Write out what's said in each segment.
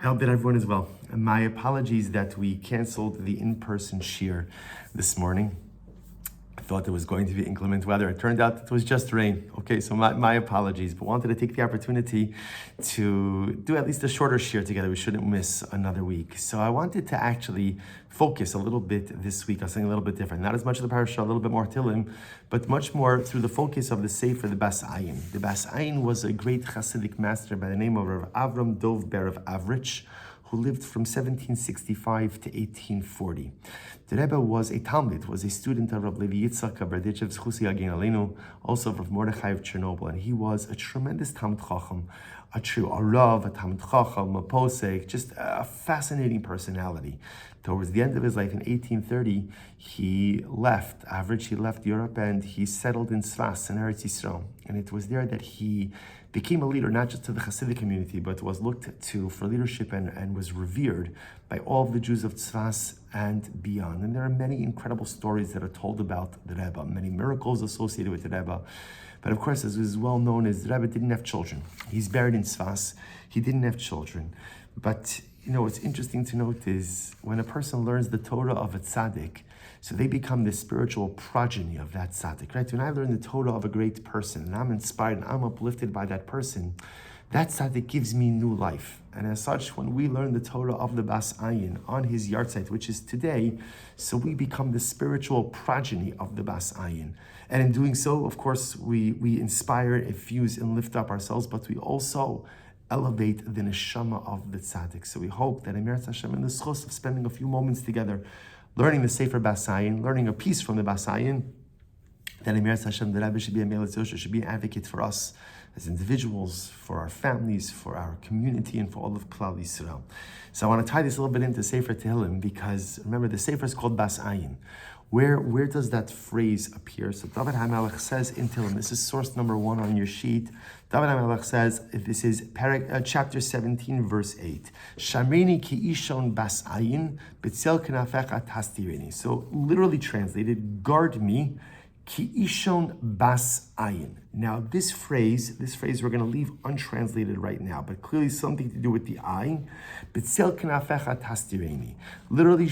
I hope that everyone is well. And my apologies that we canceled the in-person shiur this morning. I thought there was going to be inclement weather. It turned out it was just rain. Okay, so my apologies, but wanted to take the opportunity to do at least a shorter shiur together. We shouldn't miss another week. So I wanted to actually focus a little bit this week on something a little bit different. Not as much of the parasha, a little bit more Tehillim, but much more through the focus of the Sefer, the Bas Ayin. The Bas Ayin was a great Hasidic master by the name of Rav Avram Dov Ber of Avrich, who lived from 1765 to 1840. The Rebbe was a Talmud, was a student of Rav Levi Yitzchak Berditchev Zchusi Agin Aleinu, also of Rav Mordechai of Chernobyl, and he was a tremendous Talmud Chacham, a true Rav, a Talmud Chacham, a Posek, just a fascinating personality. Towards the end of his life in 1830, he left Europe, and he settled in Sfas in Eretz Yisrael. And it was there that he became a leader, not just to the Hasidic community, but was looked to for leadership and was revered by all of the Jews of Tzfas and beyond. And there are many incredible stories that are told about the Rebbe, many miracles associated with the Rebbe. But of course, as is well known, the Rebbe didn't have children. He's buried in Tzfas. He didn't have children. But what's interesting to note is when a person learns the Torah of a tzaddik, so they become the spiritual progeny of that tzaddik, right? When I learn the Torah of a great person and I'm inspired and I'm uplifted by that person, that tzaddik gives me new life. And as such, when we learn the Torah of the Bas Ayin on his yahrzeit, which is today, so we become the spiritual progeny of the Bas Ayin. And in doing so, of course, we inspire, infuse, and lift up ourselves, but we also elevate the neshama of the tzaddik. So we hope that Emir Hashem, in the schos of spending a few moments together, learning the Sefer Bas Ayin, learning a piece from the Bas Ayin, that Emir Hashem, the Rebbe should be a Melech Yosher, should be an advocate for us as individuals, for our families, for our community, and for all of Klal Yisrael. So I want to tie this a little bit into Sefer Tehillim, because remember, the Sefer is called Bas Ayin. Where does that phrase appear? So David HaMelech says in Tehillim, this is source number 1 on your sheet. David HaMelech says, this is chapter 17, verse 8. Shamreni ki ishon bas ayin, b'tzel kenafecha tastireni. So literally translated, guard me, ki ishon bas ayin. Now this phrase we're going to leave untranslated right now, but clearly something to do with the eye. B'tzel kenafecha tastireni. Literally,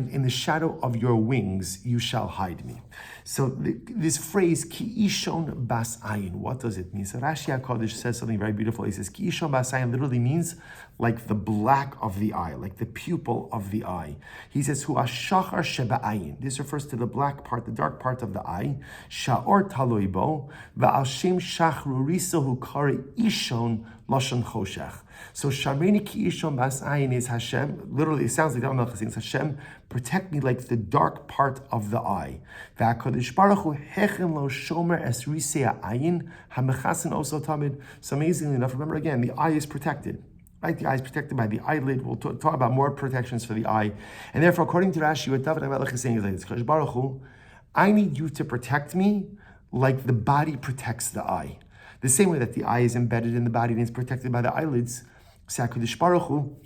in the shadow of your wings, you shall hide me. So this phrase, ki ishon bas ayin, what does it mean? So Rashi HaKodesh says something very beautiful. He says, ki ishon bas ayin literally means like the black of the eye, like the pupil of the eye. He says, hu hashachar sheba ayin. This refers to the black part, the dark part of the eye. Sha'or taloi bo, va'al shem shachrurisa hu kare ishon lashon choshech. So Shamreni ki ishon bas ayin is Hashem. Literally, it sounds like the Melech saying, Hashem, protect me like the dark part of the eye. V'akadosh baruch hu hechen lo shomer es risei ayin hamechasen oso tamid. So amazingly enough, remember again, the eye is protected. Right, the eye is protected by the eyelid. We'll talk about more protections for the eye. And therefore, according to Rashi, what David HaMelech is saying is like this: Kadosh Baruch Hu, I need you to protect me like the body protects the eye. The same way that the eye is embedded in the body and is protected by the eyelids. Kadosh Baruch Hu,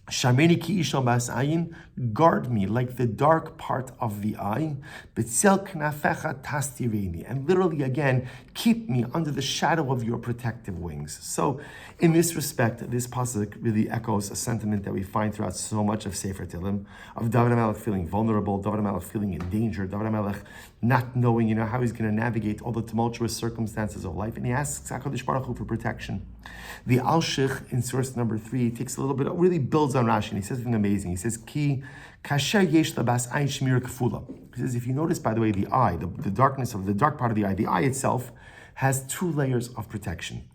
Shamreni ki ishon bas ayin, guard me like the dark part of the eye. B'tzel knafecha tastireni, and literally again, keep me under the shadow of your protective wings. So, in this respect, this pasuk really echoes a sentiment that we find throughout so much of Sefer Tehillim, of David HaMelech feeling vulnerable, David HaMelech feeling in danger, David HaMelech not knowing, how he's going to navigate all the tumultuous circumstances of life, and he asks HaKadosh Baruch Hu for protection. The Al-Shich in source number 3 takes a little bit, really builds on Rashi, and he says something amazing. He says, Ki kasher yesh labas ayin shmir kefula. He says, if you notice, by the way, the eye, the darkness of the dark part of the eye itself has 2 layers of protection.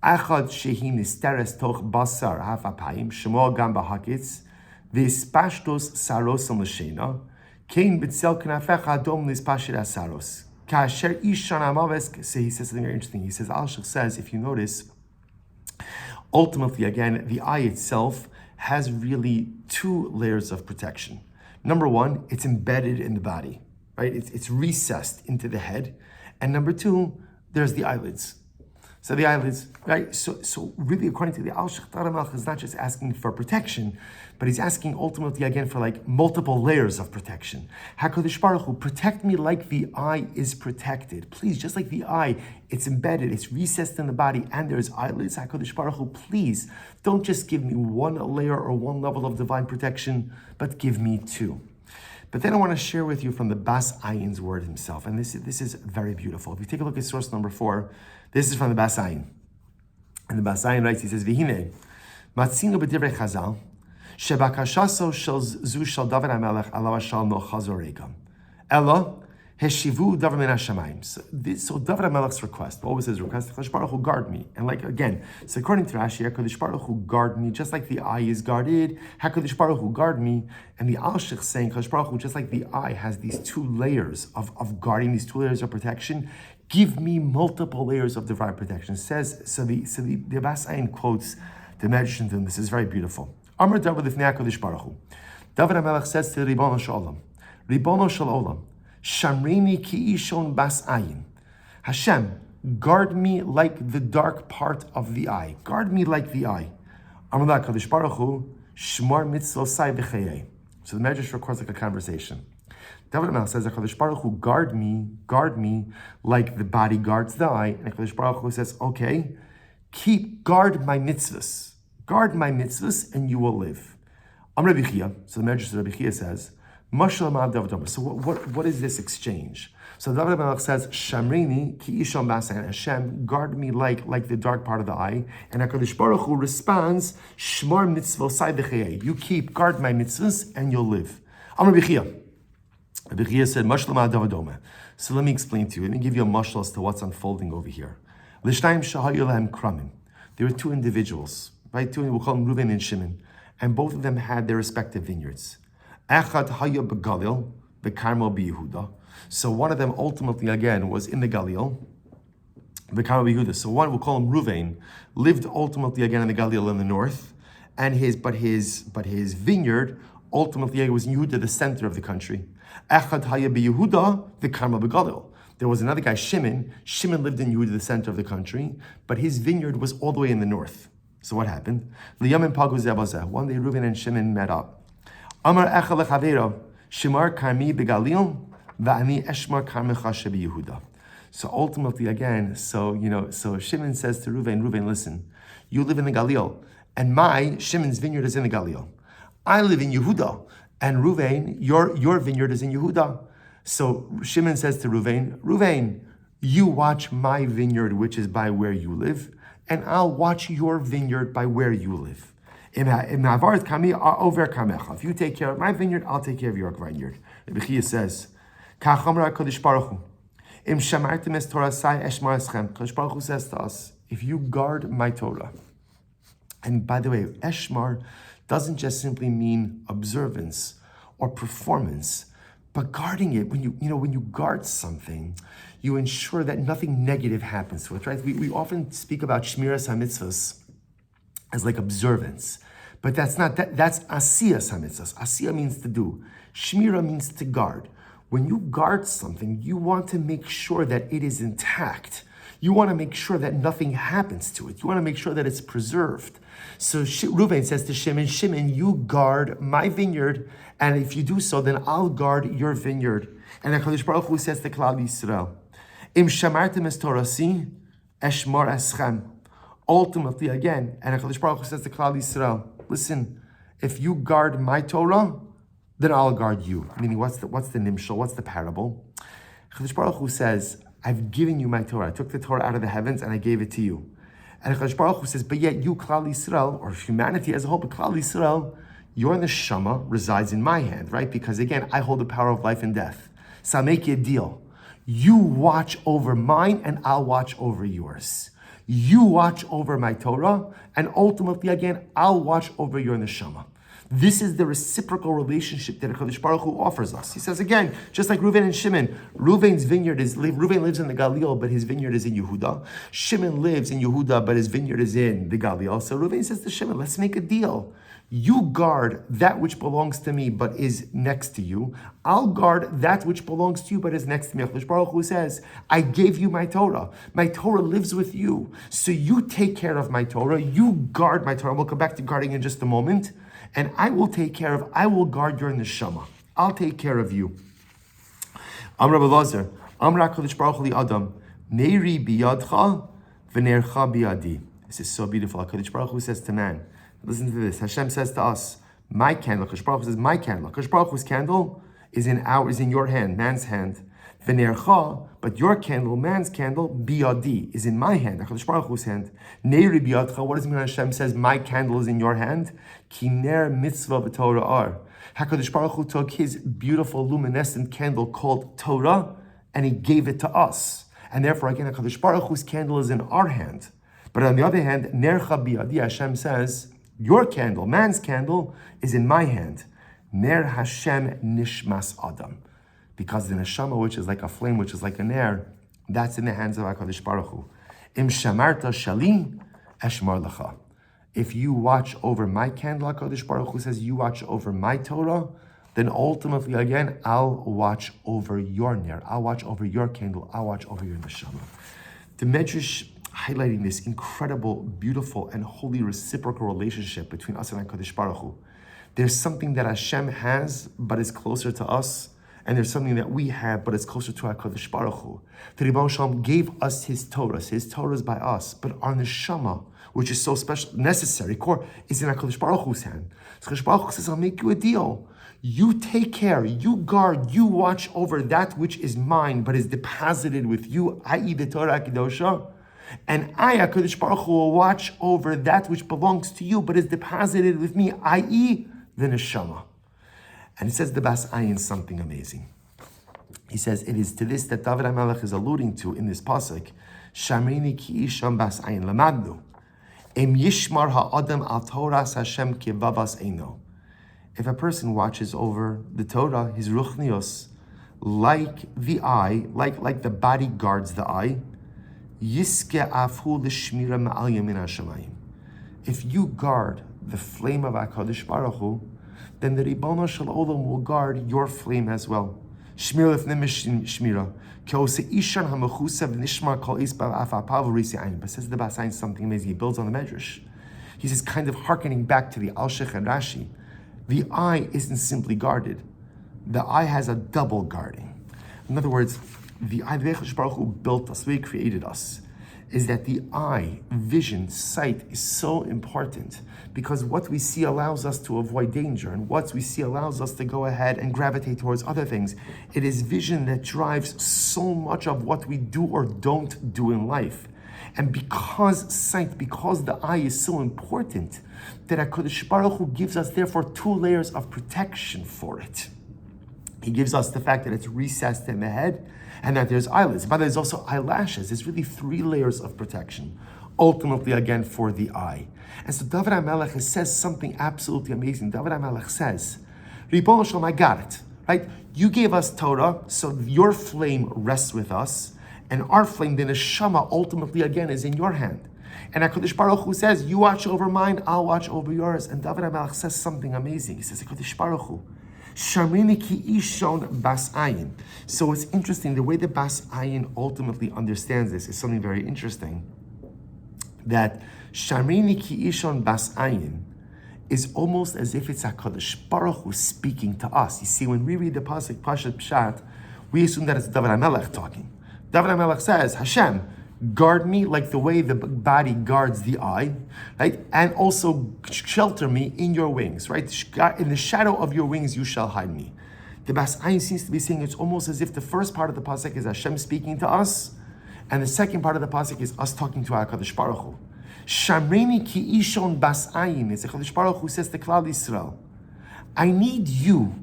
Achad shehi nisteres toch basar hafapayim shemo gam bahakitz v'spashtos sarosam l'shena kein b'tzel knafecha adom l'spashir asaros kasher ishan amaves. So he says something very interesting. He says, Al-Shich says, if you notice, ultimately, again, the eye itself has really 2 layers of protection. Number 1, it's embedded in the body, right? It's recessed into the head. And number 2, there's the eyelids. So the eyelids, right? So really, according to the Al Shechtar Melech, is not just asking for protection, but he's asking ultimately again for like multiple layers of protection. HaKadosh Baruch Hu, protect me like the eye is protected. Please, just like the eye, it's embedded, it's recessed in the body, and there's eyelids. HaKadosh Baruch Hu, please, don't just give me one layer or one level of divine protection, but give me two. But then I want to share with you from the Bas Ayin's word himself, and this is very beautiful. If you take a look at source number 4, this is from the Bas Ayin. And the Bas Ayin writes, he says, V'hine, matzinu b'divrei Chazal, shebakashaso shel zu shel David HaMelech alav shal no chazoregam. Ella, heshivu David min hashamayim. So David HaMelech's request, what was his request? HaKadosh Baruch Hu guard me. And like, again, so according to Rashi, HaKadosh Baruch Hu guard me, just like the eye is guarded, HaKadosh Baruch Hu guard me. And the Al-Shich saying, HaKadosh Baruch Hu, just like the eye has these two layers of guarding, these two layers of protection, give me multiple layers of divine protection. It says, so the Bas Ayin quotes the Medrash, and this is very beautiful. Amar David lifnei HaKadosh Baruch Hu. David HaMelech says to Ribono Shel Olam, Ribono Shel Olam, Shamrini ki ishon Bas Ayin. Hashem, guard me like the dark part of the eye. Guard me like the eye. Amar HaKadosh Baruch Hu, Shmar mitzvosai v'chayei. So the Medrash records like a conversation. David HaMelech says, HaKadosh Baruch Hu, guard me like the body guards the eye. And HaKadosh Baruch Hu says, okay, guard my mitzvahs. Guard my mitzvahs and you will live. Amar Rabbi Chia, so the Medrash of Rabbi Chia says, Mashal Ma'av David HaMelech. So what is this exchange? So David HaMelech says, Shamrini ki ishon Bas Ayin. Hashem, guard me like the dark part of the eye. And HaKadosh Baruch Hu responds, Shmar mitzvosai v'chayei. You guard my mitzvahs and you'll live. Amar Rabbi Chia. Rabbi Chia said, Mashal Ma'av David HaMelech. So let me explain to you. Let me give you a mashal as to what's unfolding over here. L'shnayim shahayu lehem kramim. There were two individuals, right? We'll call them Reuven and Shimon. And both of them had their respective vineyards. Echad haya b'Galil, v'Karmel b'Yehuda. So one of them ultimately, again, was in the Galil, v'Karmel b'Yehuda. So one, we'll call him Reuven, lived ultimately again in the Galil in the north, and his vineyard ultimately was in Yehuda, the center of the country. Echad haya b'Yehuda, v'Karmel b'Galil. There was another guy, Shimon. Shimon lived in Yehuda, the center of the country, but his vineyard was all the way in the north. So what happened? One day Reuven and Shimon met up. Amar echa lechavero, Shimar karmi begalil, va'ani eshmar karmecha shebeYehuda. So ultimately, again, so Shimon says to Reuven, listen, you live in the Galil, and Shimon's vineyard is in the Galil. I live in Yehuda, and Reuven, your vineyard is in Yehuda. So Shimon says to Reuven, you watch my vineyard, which is by where you live, and I'll watch your vineyard by where you live. If you take care of my vineyard, I'll take care of your vineyard. Rabbi Chia says, Kadosh Baruch Hu says to us, if you guard my Torah, and by the way, Eshmar doesn't just simply mean observance or performance, but guarding it, when you guard something, you ensure that nothing negative happens to it, right? We often speak about Shmiras HaMitzvahs as like observance, but that's Asiyas HaMitzvahs. Asiyah means to do. Shmira means to guard. When you guard something, you want to make sure that it is intact. You want to make sure that nothing happens to it. You want to make sure that it's preserved. So Reuven says to Shimon, you guard my vineyard, and if you do so, then I'll guard your vineyard. And HaKadosh Baruch Hu says to Klal Yisrael, Im shamartem es Torasi, eshmar eschem. Ultimately, again, and HaKadosh Baruch Hu says to Klal Yisrael, listen, if you guard my Torah, then I'll guard you. Meaning, what's the nimshal? What's the parable? HaKadosh Baruch Hu says, I've given you my Torah. I took the Torah out of the heavens and I gave it to you. And HaKadosh Baruch Hu says, but yet you, Klal Yisrael, or humanity as a whole, but Klal Yisrael, your neshama resides in my hand, right? Because again, I hold the power of life and death. So I'll make you a deal. You watch over mine and I'll watch over yours. You watch over my Torah, and ultimately, again, I'll watch over your neshama. This is the reciprocal relationship that HaKadosh Baruch Hu offers us. He says again, just like Reuven and Shimon, Reuven lives in the Galil, but his vineyard is in Yehuda. Shimon lives in Yehuda, but his vineyard is in the Galil. So Reuven says to Shimon, let's make a deal. You guard that which belongs to me, but is next to you. I'll guard that which belongs to you, but is next to me. HaKadosh Baruch Hu says, I gave you my Torah. My Torah lives with you. So you take care of my Torah. You guard my Torah. We'll come back to guarding in just a moment. And I will guard your neshama. I'll take care of you. Amr Rabbi Lazar, Amr HaKadosh Baruch Hu li Adam, Neiri biyadcha v'nercha biyadi. This is so beautiful. HaKadosh Baruch Hu says to man, listen to this. Hashem says to us, my candle. HaKadosh Baruch Hu says, my candle. HaKadosh Baruch Hu's candle is in your hand, man's hand. V'nercha, but your candle, man's candle, biyadi, is in my hand, HaKadosh Baruch Hu's hand. Neiri biyadcha, what does it mean when Hashem says, my candle is in your hand? Ki ner mitzvah v'torah ar. HaKadosh Baruch Hu took his beautiful luminescent candle called Torah, and he gave it to us. And therefore, again, HaKadosh Baruch Hu's candle is in our hand. But on the other hand, nercha biyadi, Hashem says, your candle, man's candle, is in my hand. Ner Hashem nishmas Adam. Because the neshama, which is like a flame, which is like a ner, that's in the hands of HaKadosh Baruch Hu. Im shamarta shali eshmar lecha. If you watch over my candle, HaKadosh Baruch Hu says, you watch over my Torah, then ultimately, again, I'll watch over your ner. I'll watch over your candle. I'll watch over your neshama. The Medrash highlighting this incredible, beautiful, and holy reciprocal relationship between us and HaKadosh Baruch Hu. There's something that Hashem has, but is closer to us, and there's something that we have, but it's closer to HaKadosh Baruch Hu. The Ribono Shel Olam gave us His Torah. So His Torah is by us, but our neshama, which is so special, necessary, core, is in HaKadosh Baruch Hu's hand. So HaKadosh Baruch Hu says, I'll make you a deal. You take care, you guard, you watch over that which is mine, but is deposited with you, i.e. the Torah Kedosha. And I, HaKadosh Baruch Hu, will watch over that which belongs to you, but is deposited with me, i.e. the neshama. And it says the Bas Ayin something amazing. He says, it is to this that David HaMelech is alluding to in this pasuk, Shamrini ki isham Bas Ayin lamadnu, em yishmar ha'adam al Toras Hashem kevavas eino. If a person watches over the Torah, his ruchnios, like the eye, like the body guards the eye, Yiske afhu l'shmira ma'al yamin hashamayim. If you guard the flame of HaKadosh Baruch Hu, then the Ribono Shel Olam will guard your flame as well. Shmir lefnei shmira. Ke'ose ishan ha'mechusav nishmar kol is ba'af ha'pav risi ayin. But says the Bas Ayin something amazing. He builds on the Medrash. He says, kind of hearkening back to the Alshech and Rashi. The eye isn't simply guarded. The eye has a double guarding. In other words, the eye, the HaKadosh Baruch Hu built us, we created us, is that the eye, vision, sight is so important because what we see allows us to avoid danger, and what we see allows us to go ahead and gravitate towards other things. It is vision that drives so much of what we do or don't do in life. And because sight, because the eye is so important, that HaKadosh Baruch Hu gives us therefore 2 layers of protection for it. He gives us the fact that it's recessed in the head, and that there's eyelids, but there's also eyelashes. There's really 3 layers of protection, ultimately again for the eye. And so David HaMelech says something absolutely amazing. David HaMelech says, Ribono Shel Olam, I got it, right? You gave us Torah, so your flame rests with us, and our flame, the neshama, ultimately again is in your hand. And HaKadosh Baruch Hu says, you watch over mine, I'll watch over yours. And David HaMelech says something amazing. He says, HaKadosh Baruch Hu, Shamrini ki ishon Bas Ayin. So it's interesting, the way that Bas Ayin ultimately understands this is something very interesting. That Shamrini ki ishon Bas Ayin is almost as if it's HaKadosh Baruch Hu speaking to us. You see, when we read the pasuk Pashat Pshat, we assume that it's David HaMelech talking. David HaMelech says, Hashem, guard me like the way the body guards the eye, right? And also shelter me in your wings, right? In the shadow of your wings you shall hide me. The Bas Ayin seems to be saying it's almost as if the first part of the pasuk is Hashem speaking to us, and the second part of the pasuk is us talking to HaKadosh Baruch Hu. Shamreni ki ishon Bas Ayin. It's HaKadosh Baruch Hu says to Klal Yisrael, I need you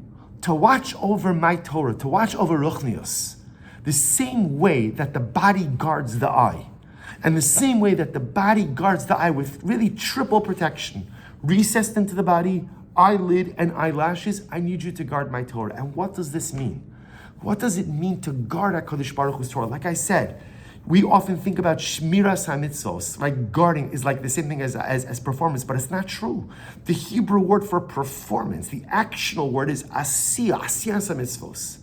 to watch over my Torah, to watch over Ruchnius, the same way that the body guards the eye, and the same way that the body guards the eye with really triple protection, recessed into the body, eyelid and eyelashes, I need you to guard my Torah. And what does this mean? What does it mean to guard HaKadosh Baruch Hu's Torah? Like I said, we often think about Shmiras HaMitzvos, like guarding is like the same thing as performance, but it's not true. The Hebrew word for performance, the actional word is asiyah, asiyas HaMitzvos.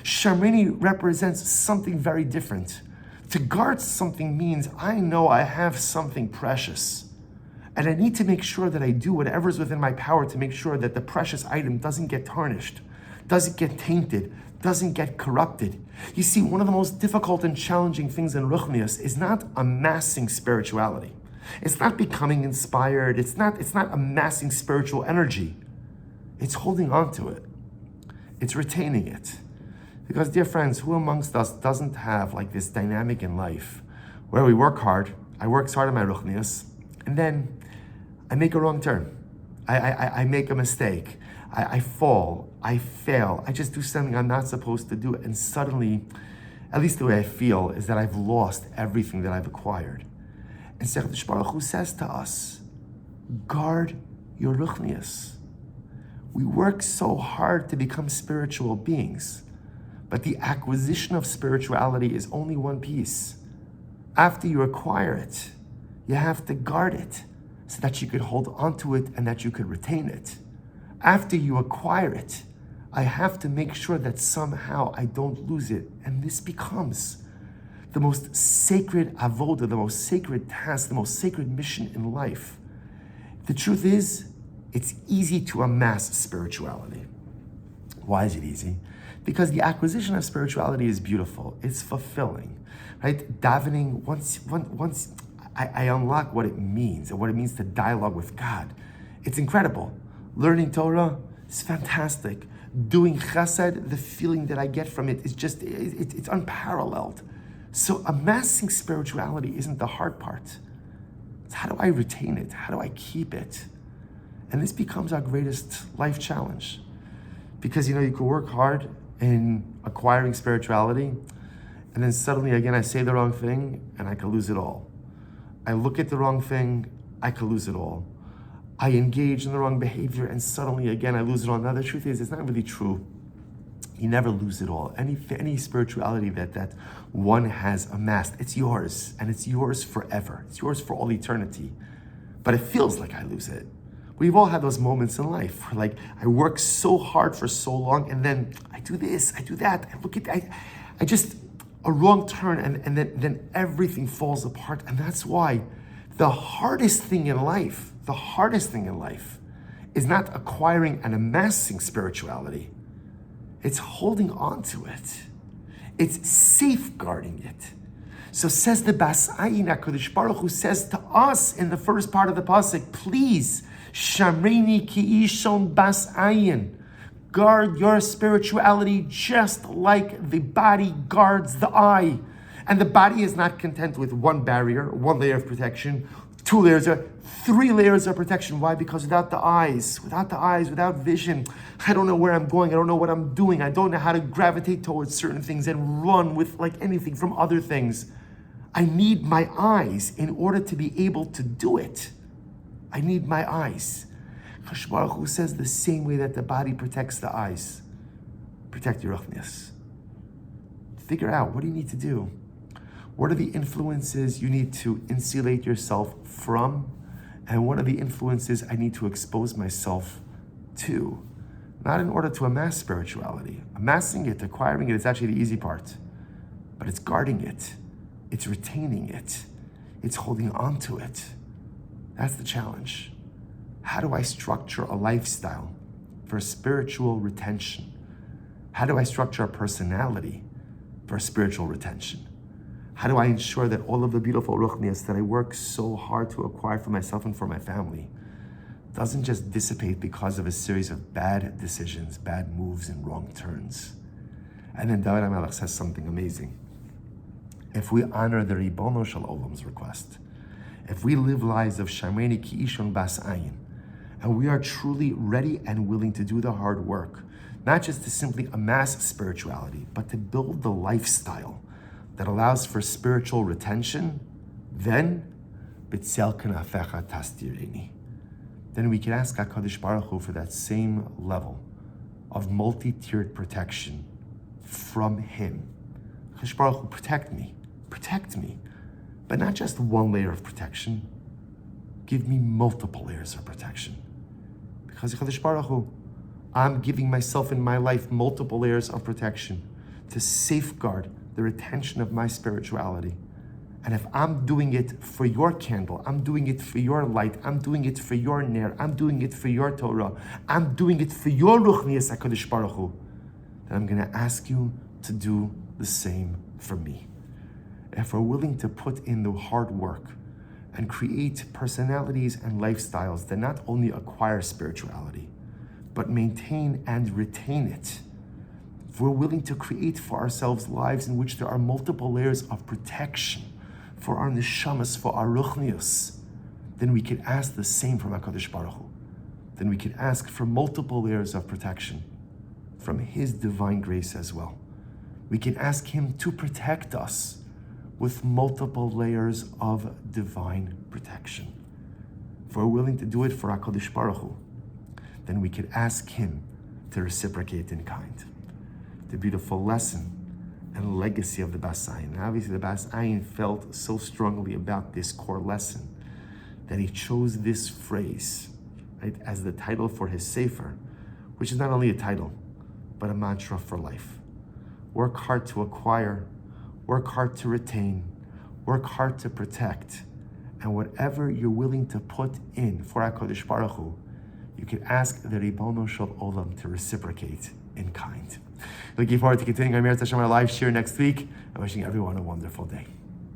Shamreni represents something very different. To guard something means I know I have something precious, and I need to make sure that I do whatever is within my power to make sure that the precious item doesn't get tarnished, doesn't get tainted, doesn't get corrupted. You see, one of the most difficult and challenging things in Ruchnius is not amassing spirituality. It's not becoming inspired. It's not amassing spiritual energy. It's holding on to it. It's retaining it. Because, dear friends, who amongst us doesn't have like this dynamic in life where we work hard, I work hard on my Ruchnius, and then I make a wrong turn. I make a mistake. I fall, I fail, I just do something I'm not supposed to do, and suddenly, at least the way I feel, is that I've lost everything that I've acquired. And HaKadosh Baruch Hu says to us, guard your ruchnius. We work so hard to become spiritual beings, but the acquisition of spirituality is only one piece. After you acquire it, you have to guard it so that you could hold onto it and that you could retain it. After you acquire it, I have to make sure that somehow I don't lose it. And this becomes the most sacred avoda, the most sacred task, the most sacred mission in life. The truth is, it's easy to amass spirituality. Why is it easy? Because the acquisition of spirituality is beautiful. It's fulfilling, right? Davening, once I unlock what it means and what it means to dialogue with God, it's incredible. Learning Torah is fantastic. Doing chesed, the feeling that I get from it is just, it's unparalleled. So amassing spirituality isn't the hard part. It's how do I retain it? How do I keep it? And this becomes our greatest life challenge. Because, you can work hard in acquiring spirituality, and then suddenly, again, I say the wrong thing, and I can lose it all. I look at the wrong thing, I can lose it all. I engage in the wrong behavior, and suddenly, again, I lose it all. Now, the truth is, it's not really true. You never lose it all. Any spirituality that one has amassed, it's yours, and it's yours forever. It's yours for all eternity. But it feels like I lose it. We've all had those moments in life where, like, I work so hard for so long, and then I do this, I do that, I look at, I just, a wrong turn, and then everything falls apart. And that's why the hardest thing in life is not acquiring and amassing spirituality. It's holding on to it. It's safeguarding it. So says the Bas Ayin, HaKadosh Baruch Hu says to us in the first part of the pasuk, please, Shamreini ki ishon Bas Ayin. Guard your spirituality just like the body guards the eye. And the body is not content with one barrier, one layer of protection, 2 layers, 3 layers of protection. Why? Because without the eyes, without vision, I don't know where I'm going. I don't know what I'm doing. I don't know how to gravitate towards certain things and run with like anything from other things. I need my eyes in order to be able to do it. I need my eyes. HaKadosh Baruch Hu says the same way that the body protects the eyes. Protect your ruchnius. Figure out, what do you need to do? What are the influences you need to insulate yourself from? And what are the influences I need to expose myself to? Not in order to amass spirituality. Amassing it, acquiring it is actually the easy part. But it's guarding it. It's retaining it. It's holding on to it. That's the challenge. How do I structure a lifestyle for spiritual retention? How do I structure a personality for spiritual retention? How do I ensure that all of the beautiful ruchnias that I work so hard to acquire for myself and for my family doesn't just dissipate because of a series of bad decisions, bad moves, and wrong turns? And then David HaMelech says something amazing. If we honor the Ribono Shel Olam's request, if we live lives of Shamreini ki ishon Bas Ayin, and we are truly ready and willing to do the hard work, not just to simply amass spirituality, but to build the lifestyle that allows for spiritual retention, then B'tzel Kanafecha Tastireni. then we can ask HaKadosh Baruch Hu for that same level of multi-tiered protection from Him. HaKadosh Baruch Hu, protect me, but not just one layer of protection. Give me multiple layers of protection. Because HaKadosh Baruch Hu, I'm giving myself in my life multiple layers of protection to safeguard the retention of my spirituality. And if I'm doing it for your candle, I'm doing it for your light, I'm doing it for your ner, I'm doing it for your Torah, I'm doing it for your Ruchnias HaKadosh Baruch Hu, then I'm going to ask you to do the same for me. If we're willing to put in the hard work and create personalities and lifestyles that not only acquire spirituality, but maintain and retain it, if we're willing to create for ourselves lives in which there are multiple layers of protection for our neshamas, for our ruchnius, then we can ask the same from HaKadosh Baruch Hu. Then we can ask for multiple layers of protection from His divine grace as well. We can ask Him to protect us with multiple layers of divine protection. If we're willing to do it for HaKadosh Baruch Hu, then we can ask Him to reciprocate in kind. The beautiful lesson and legacy of the Bas Ayin. Obviously, the Bas Ayin felt so strongly about this core lesson that he chose this phrase, right, as the title for his sefer, which is not only a title, but a mantra for life. Work hard to acquire, work hard to retain, work hard to protect, and whatever you're willing to put in for HaKadosh Baruch Hu, you can ask the Ribono Shel Olam to reciprocate in kind. Looking forward to continuing our Meretz Hashem, our live share next week. I'm wishing everyone a wonderful day.